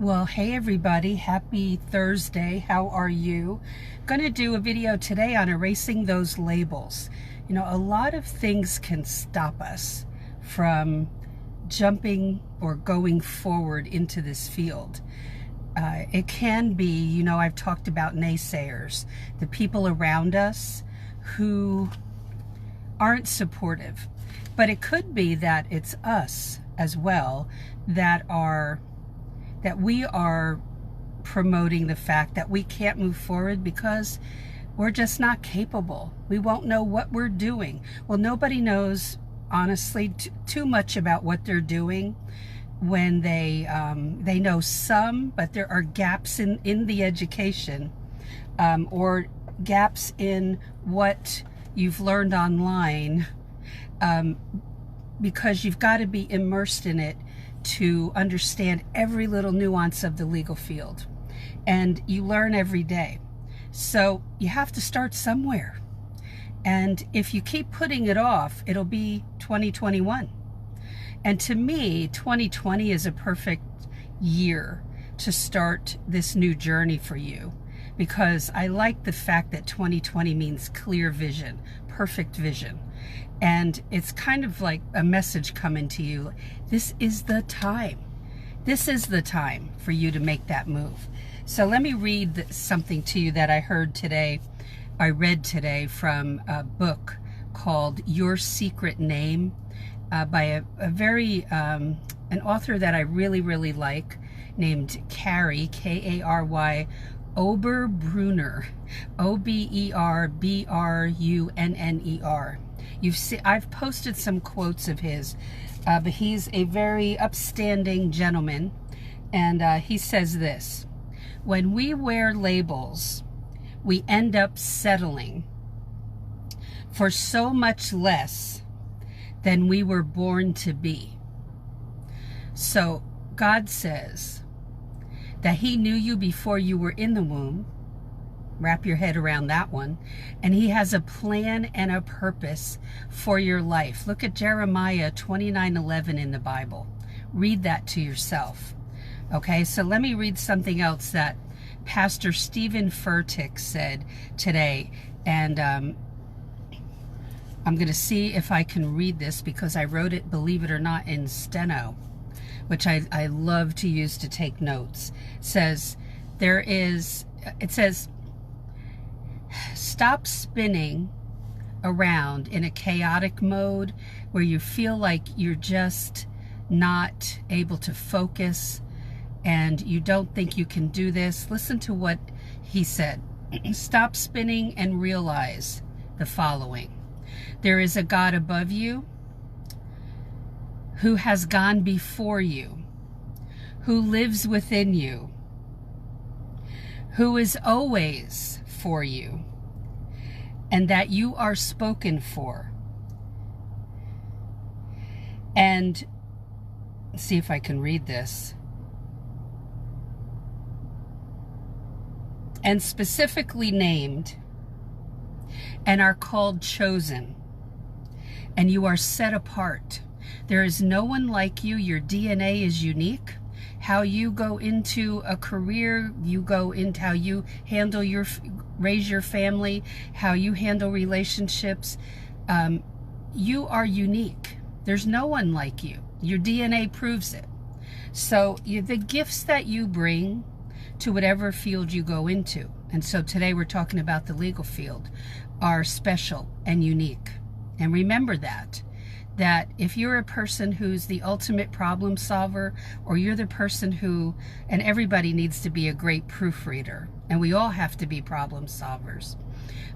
Well, hey everybody, happy Thursday. How are you? Going to do a video today on erasing those labels. You know, a lot of things can stop us from jumping or going forward into this field. It can be, you know, I've talked about naysayers, the people around us who aren't supportive. But it could be that it's us as well that we are promoting the fact that we can't move forward because we're just not capable. We won't know what we're doing. Well, nobody knows, honestly, too much about what they're doing when they know some, but there are gaps in the education or gaps in what you've learned online because you've got to be immersed in it to understand every little nuance of the legal field. And you learn every day. So you have to start somewhere. And if you keep putting it off, it'll be 2021. And to me, 2020 is a perfect year to start this new journey for you, because I like the fact that 2020 means clear vision, perfect vision. And it's kind of like a message coming to you. This is the time. This is the time for you to make that move. So let me read something to you that I heard today. I read today from a book called Your Secret Name by a very, an author that I really like, named Kary, K-A-R-Y, Oberbrunner, O-B-E-R-B-R-U-N-N-E-R. I've posted some quotes of his, but he's a very upstanding gentleman, and he says this: when we wear labels, we end up settling for so much less than we were born to be. So God says that He knew you before you were in the womb. Wrap your head around that one. And He has a plan and a purpose for your life. Look at Jeremiah 29:11 in the Bible. Read that to yourself. Okay, so let me read something else that Pastor Stephen Furtick said today. And I'm going to see if I can read this, because I wrote it, believe it or not, in steno, which I love to use to take notes. It says, stop spinning around in a chaotic mode where you feel like you're just not able to focus and you don't think you can do this. Listen to what he said. Stop spinning and realize the following. There is a God above you who has gone before you, who lives within you, who is always for you, and that you are spoken for. And see if I can read this. And specifically named, and are called chosen, and you are set apart. There is no one like you. Your DNA is unique. How you go into a career, you go into how you handle raise your family, how you handle relationships. You are unique. There's no one like you. Your DNA proves it. So the gifts that you bring to whatever field you go into, and so today we're talking about the legal field, are special and unique. And remember that if you're a person who's the ultimate problem solver, or you're the person who, and everybody needs to be a great proofreader, and we all have to be problem solvers,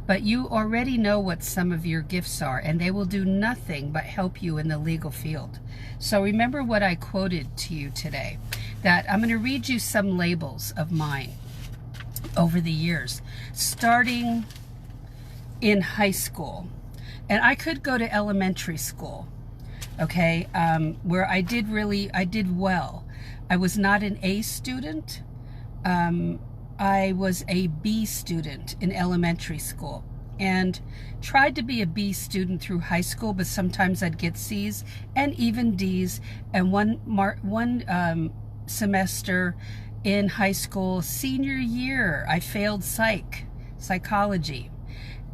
but you already know what some of your gifts are, and they will do nothing but help you in the legal field. So remember what I quoted to you today, that I'm going to read you some labels of mine over the years, starting in high school. And I could go to elementary school, okay, where I did well. I was not an A student. I was a B student in elementary school, and tried to be a B student through high school, but sometimes I'd get C's and even D's. And one semester in high school. Senior year, I failed psychology.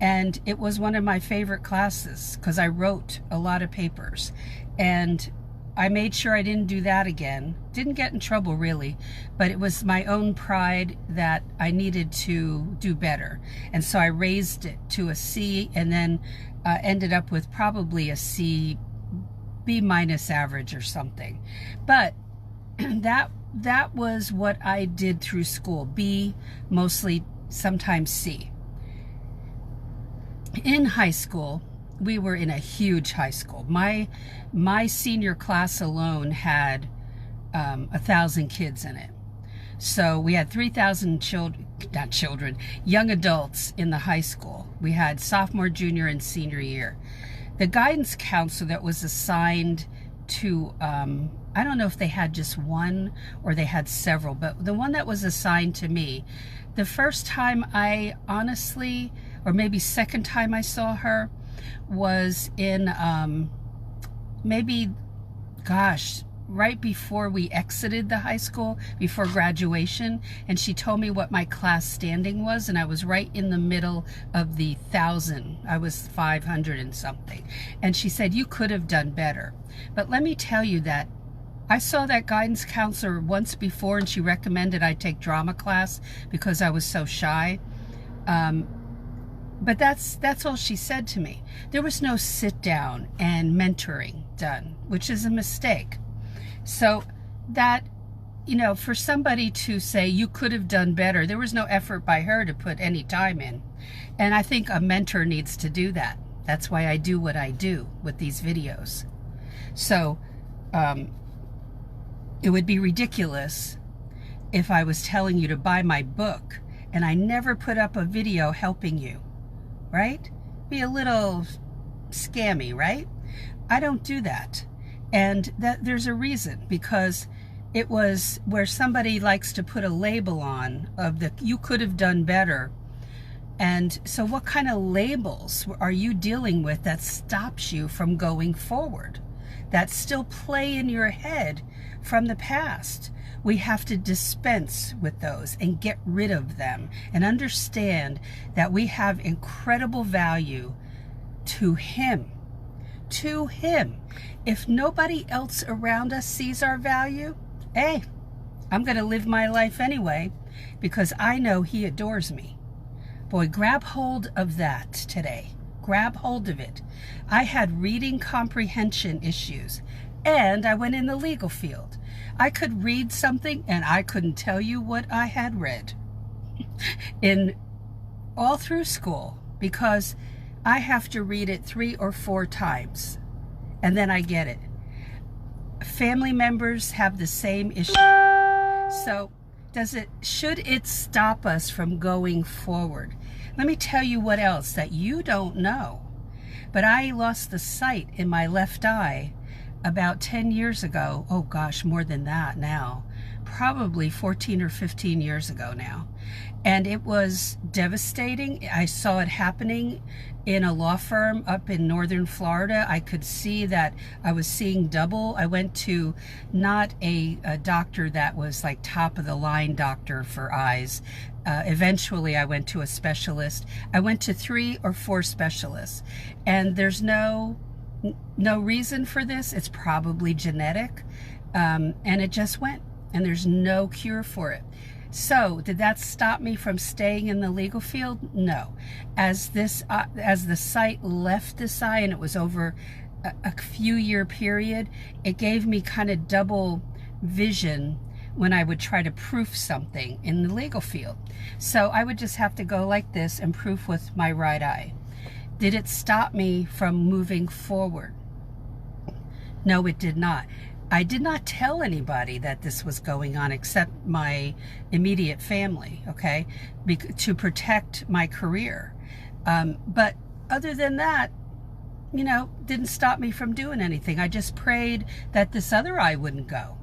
And it was one of my favorite classes because I wrote a lot of papers. And I made sure I didn't do that again. Didn't get in trouble really, but it was my own pride that I needed to do better. And so I raised it to a C, and then ended up with probably a C, B minus average or something. But that was what I did through school. B, mostly, sometimes C. In high school, we were in a huge high school. My senior class alone had 1,000 kids in it. So we had 3,000 young adults in the high school. We had sophomore, junior, and senior year. The guidance counselor that was assigned to, I don't know if they had just one or they had several, but the one that was assigned to me, the first time I honestly, or maybe second time I saw her, was in maybe, gosh, right before we exited the high school, before graduation, and she told me what my class standing was, and I was right in the middle of the 1,000. I was 500 and something. And she said, you could have done better. But let me tell you that I saw that guidance counselor once before, and she recommended I take drama class because I was so shy. But that's all she said to me. There was no sit down and mentoring done, which is a mistake. So that, you know, for somebody to say you could have done better, there was no effort by her to put any time in. And I think a mentor needs to do that. That's why I do what I do with these videos. So it would be ridiculous if I was telling you to buy my book and I never put up a video helping you, right? Be a little scammy, right? I don't do that. And that there's a reason, because it was where somebody likes to put a label on of the you could have done better. And so what kind of labels are you dealing with that stops you from going forward, that still play in your head from the past? We have to dispense with those and get rid of them and understand that we have incredible value to Him. To Him. If nobody else around us sees our value, hey, I'm going to live my life anyway because I know He adores me. Boy, grab hold of that today. Grab hold of it. I had reading comprehension issues, and I went in the legal field. I could read something and I couldn't tell you what I had read in all through school, because I have to read it 3 or 4 times and then I get it. Family members have the same issue. So should it stop us from going forward? Let me tell you what else that you don't know. But I lost the sight in my left eye about 10 years ago. Oh gosh, more than that now. Probably 14 or 15 years ago now. And it was devastating. I saw it happening in a law firm up in northern Florida. I could see that I was seeing double. I went to not a doctor that was like top of the line doctor for eyes. Eventually I went to a specialist. I went to 3 or 4 specialists, and there's no reason for this. It's probably genetic, and it just went, and there's no cure for it. So did that stop me from staying in the legal field? No. As the sight left this eye, and it was over a few year period, it gave me kind of double vision when I would try to proof something in the legal field. So I would just have to go like this and proof with my right eye. Did it stop me from moving forward? No, it did not. I did not tell anybody that this was going on except my immediate family, okay, to protect my career. But other than that, you know, didn't stop me from doing anything. I just prayed that this other eye wouldn't go.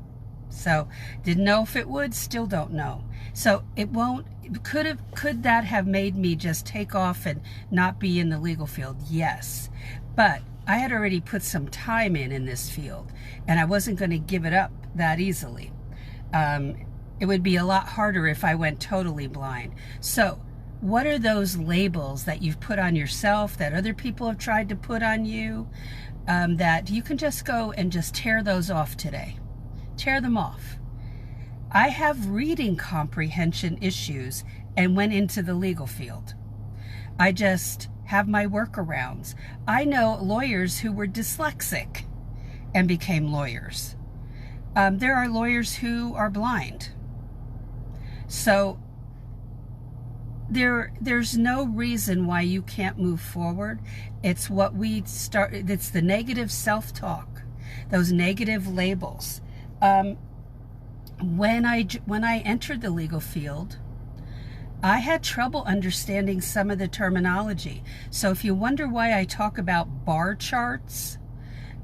So didn't know if it would, still don't know. So it won't, could that have made me just take off and not be in the legal field? Yes. But I had already put some time in this field, and I wasn't going to give it up that easily. It would be a lot harder if I went totally blind. So what are those labels that you've put on yourself, that other people have tried to put on you, that you can just go and just tear those off today? Tear them off. I have reading comprehension issues and went into the legal field. I just have my workarounds. I know lawyers who were dyslexic and became lawyers. There are lawyers who are blind. So there's no reason why you can't move forward. It's what we start, it's the negative self-talk, those negative labels. When I entered the legal field, I had trouble understanding some of the terminology. So if you wonder why I talk about bar charts,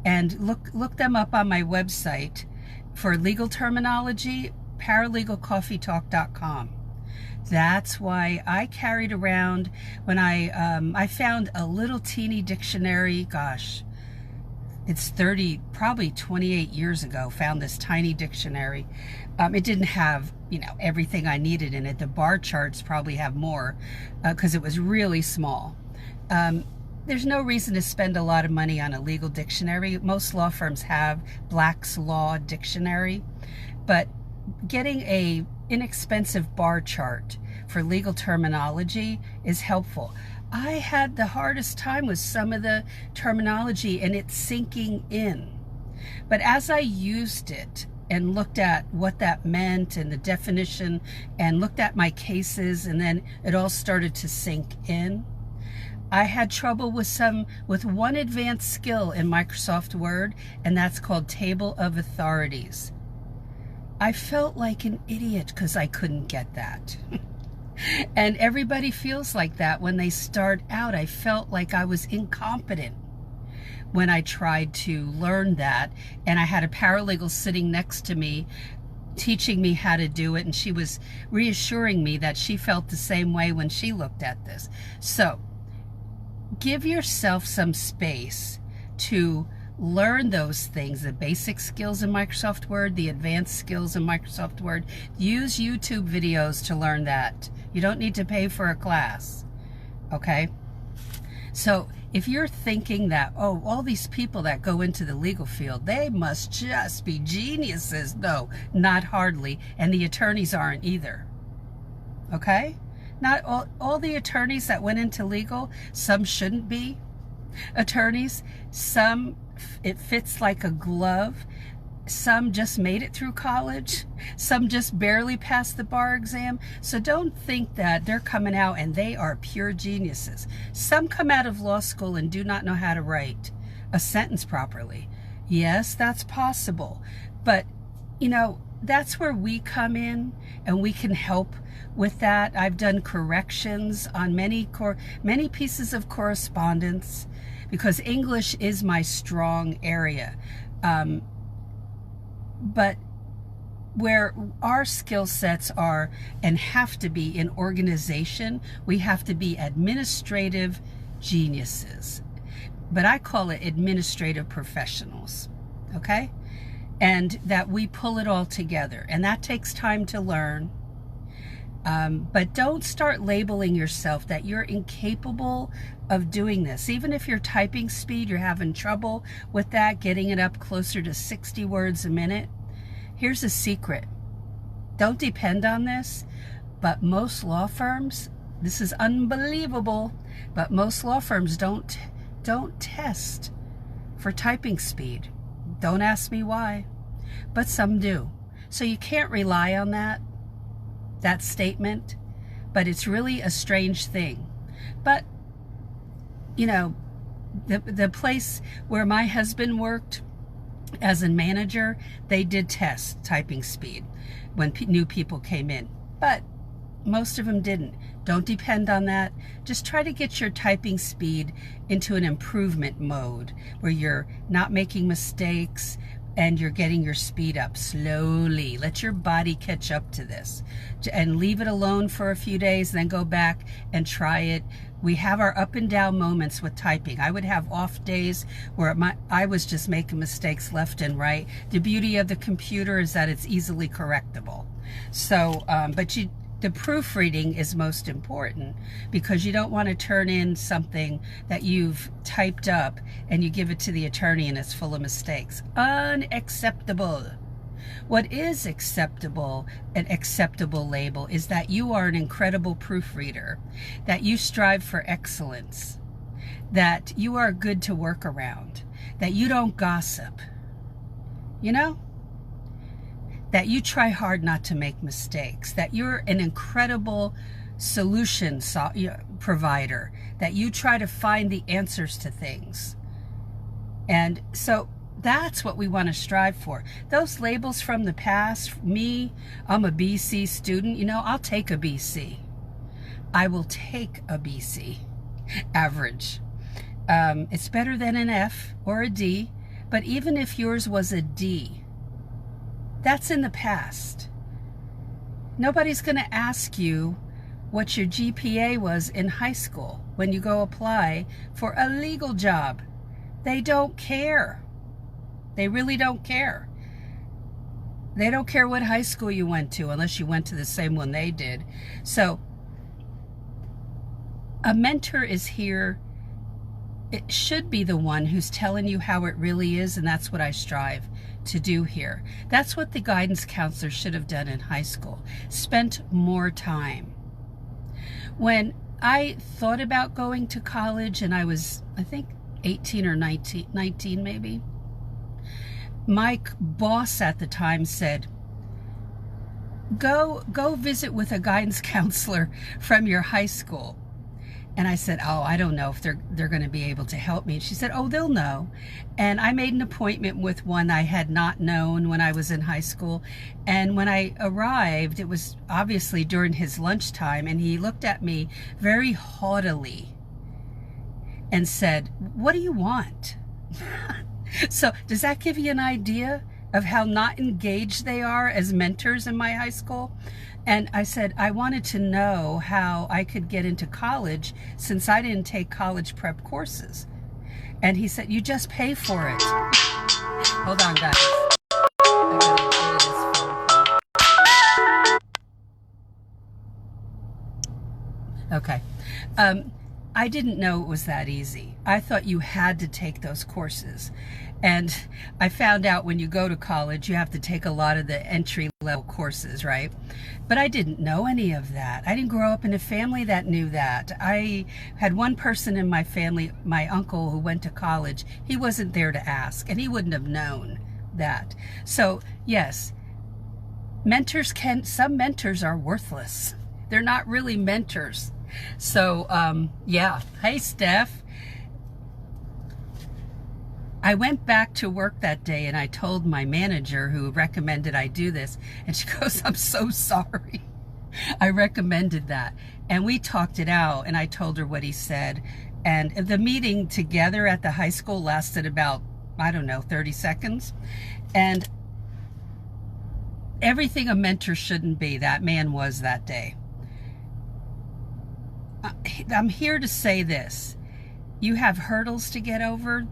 and look them up on my website for legal terminology, paralegalcoffeetalk.com. That's why I carried around, when I found a little teeny dictionary, gosh, it's probably 28 years ago, found this tiny dictionary. It didn't have, everything I needed in it. The bar charts probably have more, because it was really small. There's no reason to spend a lot of money on a legal dictionary. Most law firms have Black's Law Dictionary, but getting a inexpensive bar chart for legal terminology is helpful. I had the hardest time with some of the terminology and it sinking in. But as I used it and looked at what that meant and the definition and looked at my cases, and then it all started to sink in. I had trouble with one advanced skill in Microsoft Word, and that's called Table of Authorities. I felt like an idiot because I couldn't get that. And everybody feels like that when they start out. I felt like I was incompetent when I tried to learn that, and I had a paralegal sitting next to me teaching me how to do it, and she was reassuring me that she felt the same way when she looked at this. So give yourself some space to learn those things, the basic skills in Microsoft Word, the advanced skills in Microsoft Word. Use YouTube videos to learn that. You don't need to pay for a class, okay? So if you're thinking that, oh, all these people that go into the legal field, they must just be geniuses. No, not hardly, and the attorneys aren't either, okay? Not all the attorneys that went into legal, some shouldn't be attorneys, some it fits like a glove, some just made it through college, some just barely passed the bar exam. So don't think that they're coming out and they are pure geniuses. Some come out of law school and do not know how to write a sentence properly. Yes, that's possible, but that's where we come in and we can help with that. I've done corrections on many pieces of correspondence because English is my strong area. But where our skill sets are and have to be in organization, we have to be administrative geniuses. But I call it administrative professionals, okay? And that we pull it all together. And that takes time to learn. But don't start labeling yourself that you're incapable of doing this. Even if your typing speed, you're having trouble with that, getting it up closer to 60 words a minute. Here's a secret. Don't depend on this, but most law firms, this is unbelievable, but most law firms don't test for typing speed. Don't ask me why, but some do. So you can't rely on that statement, but it's really a strange thing. But, the place where my husband worked as a manager, they did test typing speed when new people came in, but most of them didn't. Don't depend on that. Just try to get your typing speed into an improvement mode where you're not making mistakes and you're getting your speed up slowly. Let your body catch up to this and leave it alone for a few days, then go back and try it We have our up and down moments with typing. I would have off days where I was just making mistakes left and right. The beauty of the computer is that it's easily correctable. So, the proofreading is most important, because you don't want to turn in something that you've typed up and you give it to the attorney and it's full of mistakes. Unacceptable. What is acceptable, an acceptable label, is that you are an incredible proofreader, that you strive for excellence, that you are good to work around, that you don't gossip, you know? That you try hard not to make mistakes, that you're an incredible solution provider, that you try to find the answers to things. And so that's what we want to strive for. Those labels from the past, me, I'm a BC student, you know, I'll take a BC. I will take a BC average. It's better than an F or a D, but even if yours was a D, that's in the past. Nobody's going to ask you what your GPA was in high school when you go apply for a legal job. They don't care. They really don't care. They don't care what high school you went to, unless you went to the same one they did. So a mentor is here. It should be the one who's telling you how it really is, and that's what I strive to do here. That's what the guidance counselor should have done in high school. Spent more time. When I thought about going to college, and I was, I think, 18 or 19 maybe, my boss at the time said, go visit with a guidance counselor from your high school. And I said, oh, I don't know if they're going to be able to help me. And she said, oh, they'll know. And I made an appointment with one I had not known when I was in high school. And when I arrived, it was obviously during his lunchtime, and he looked at me very haughtily and said, what do you want? So does that give you an idea of how not engaged they are as mentors in my high school? And I said, I wanted to know how I could get into college since I didn't take college prep courses. And he said, you just pay for it. Hold on, guys. Okay. I didn't know it was that easy. I thought you had to take those courses. And I found out when you go to college, you have to take a lot of the entry-level courses, right? But I didn't know any of that. I didn't grow up in a family that knew that. I had one person in my family, my uncle, who went to college. He wasn't there to ask, and he wouldn't have known that. So, yes, some mentors are worthless. They're not really mentors. So, yeah. Hey, Steph. I went back to work that day and I told my manager, who recommended I do this, and she goes, I'm so sorry. I recommended that. And we talked it out, and I told her what he said. And the meeting together at the high school lasted about, I don't know, 30 seconds. And everything a mentor shouldn't be, that man was that day. I'm here to say this. You have hurdles to get over.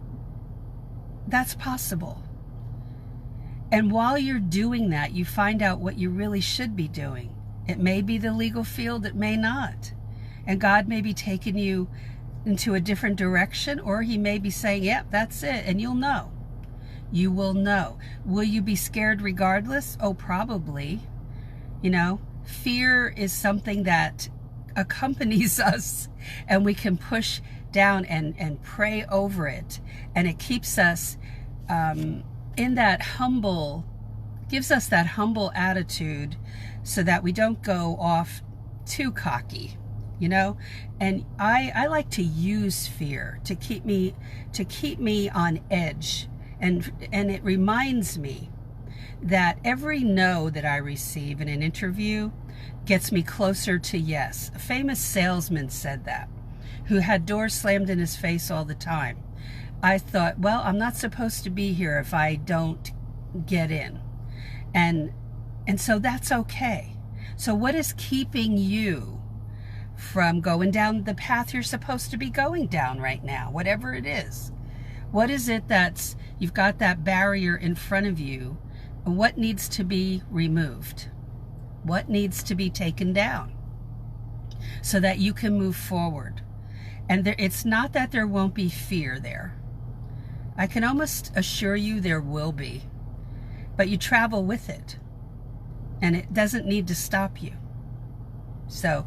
That's possible. And while you're doing that, you find out what you really should be doing. It may be the legal field, it may not. And God may be taking you into a different direction, or he may be saying, yep, that's it, and you'll know. You will know. Will you be scared regardless? Oh, probably. You know, fear is something that accompanies us, and we can push down and pray over it, and it keeps us in that humble, gives us that humble attitude, so that we don't go off too cocky, you know. And I like to use fear to keep me on edge, and it reminds me that every no that I receive in an interview gets me closer to yes. A famous salesman said that, who had doors slammed in his face all the time. I thought, well, I'm not supposed to be here if I don't get in. And so that's okay. So what is keeping you from going down the path you're supposed to be going down right now, whatever it is. What is it that's, you've got that barrier in front of you, and what needs to be removed? What needs to be taken down so that you can move forward? And it's not that there won't be fear there. I can almost assure you there will be, but you travel with it, and it doesn't need to stop you. So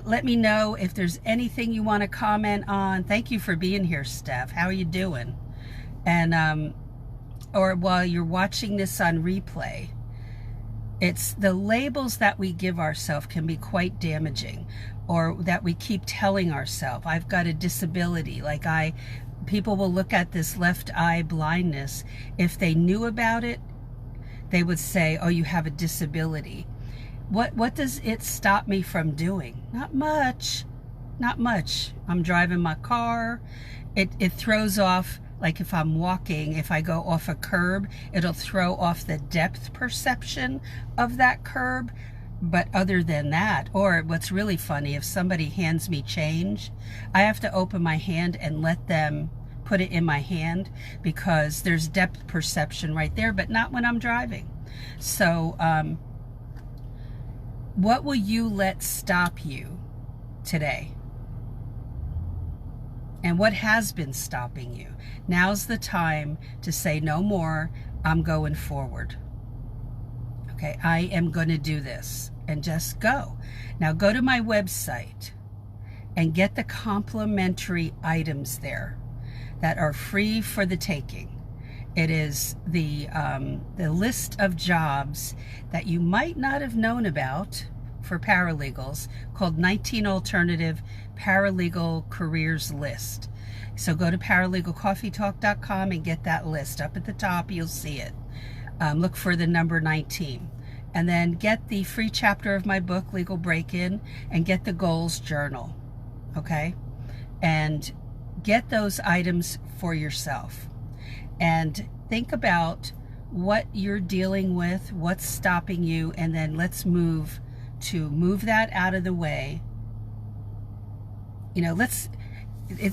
let me know if there's anything you want to comment on. Thank you for being here, Steph. How are you doing? And or while you're watching this on replay, it's the labels that we give ourselves can be quite damaging, or that we keep telling ourselves, I've got a disability. Like people will look at this left eye blindness. If they knew about it, they would say, oh, you have a disability. What does it stop me from doing? Not much. Not much. I'm driving my car. It throws off, like if I'm walking, if I go off a curb, it'll throw off the depth perception of that curb. But other than that, or what's really funny, if somebody hands me change, I have to open my hand and let them put it in my hand, because there's depth perception right there, but not when I'm driving. So, what will you let stop you today? And what has been stopping you? Now's the time to say no more. I'm going forward. Okay, I am going to do this, and just go. Now go to my website and get the complimentary items there that are free for the taking. It is the list of jobs that you might not have known about for paralegals, called 19 Alternative Paralegal Careers List. So go to paralegalcoffeetalk.com and get that list. Up at the top, you'll see it. Look for the number 19. And then get the free chapter of my book, Legal Break-In, and get the Goals Journal. Okay? And get those items for yourself. And think about what you're dealing with, what's stopping you, and then let's move that out of the way. You know, it's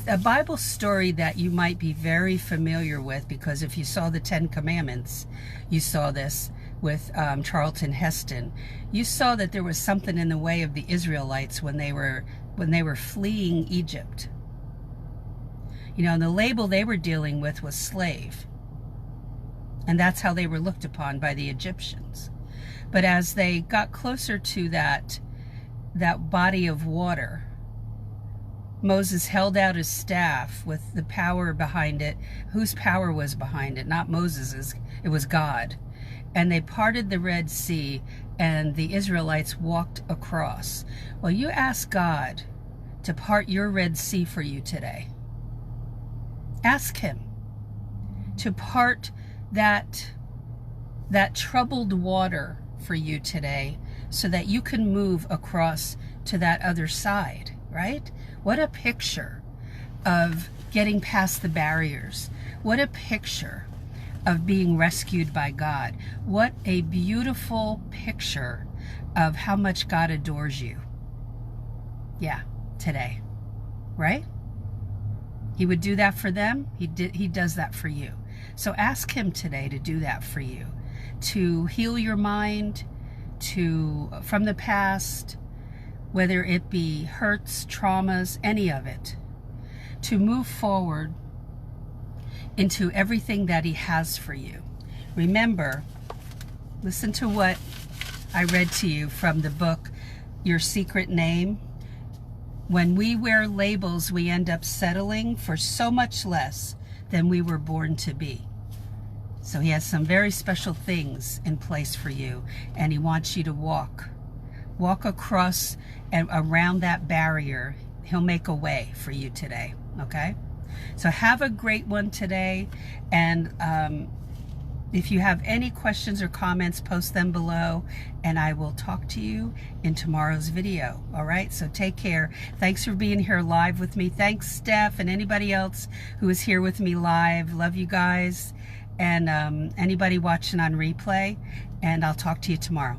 a Bible story that you might be very familiar with, because if you saw the Ten Commandments, you saw this with Charlton Heston. You saw that there was something in the way of the Israelites when they were fleeing Egypt. You know, and the label they were dealing with was slave. And that's how they were looked upon by the Egyptians. But as they got closer to that body of water, Moses held out his staff with the power behind it. Whose power was behind it? Not Moses's. It was God. And they parted the Red Sea, and the Israelites walked across. Well, you ask God to part your Red Sea for you today. Ask him to part that troubled water for you today, so that you can move across to that other side, right? What a picture of getting past the barriers. What a picture of being rescued by God. What a beautiful picture of how much God adores you. Yeah, today, right? He would do that for them. He does that for you. So ask him today to do that for you, to heal your mind from the past, whether it be hurts, traumas, any of it, to move forward into everything that he has for you. Remember, listen to what I read to you from the book, Your Secret Name. When we wear labels, we end up settling for so much less than we were born to be. So he has some very special things in place for you, and he wants you to walk across and around that barrier. He'll make a way for you today, okay? So have a great one today, and if you have any questions or comments, post them below, and I will talk to you in tomorrow's video. All right, so take care. Thanks for being here live with me. Thanks, Steph, and anybody else who is here with me live. Love you guys, and anybody watching on replay, and I'll talk to you tomorrow.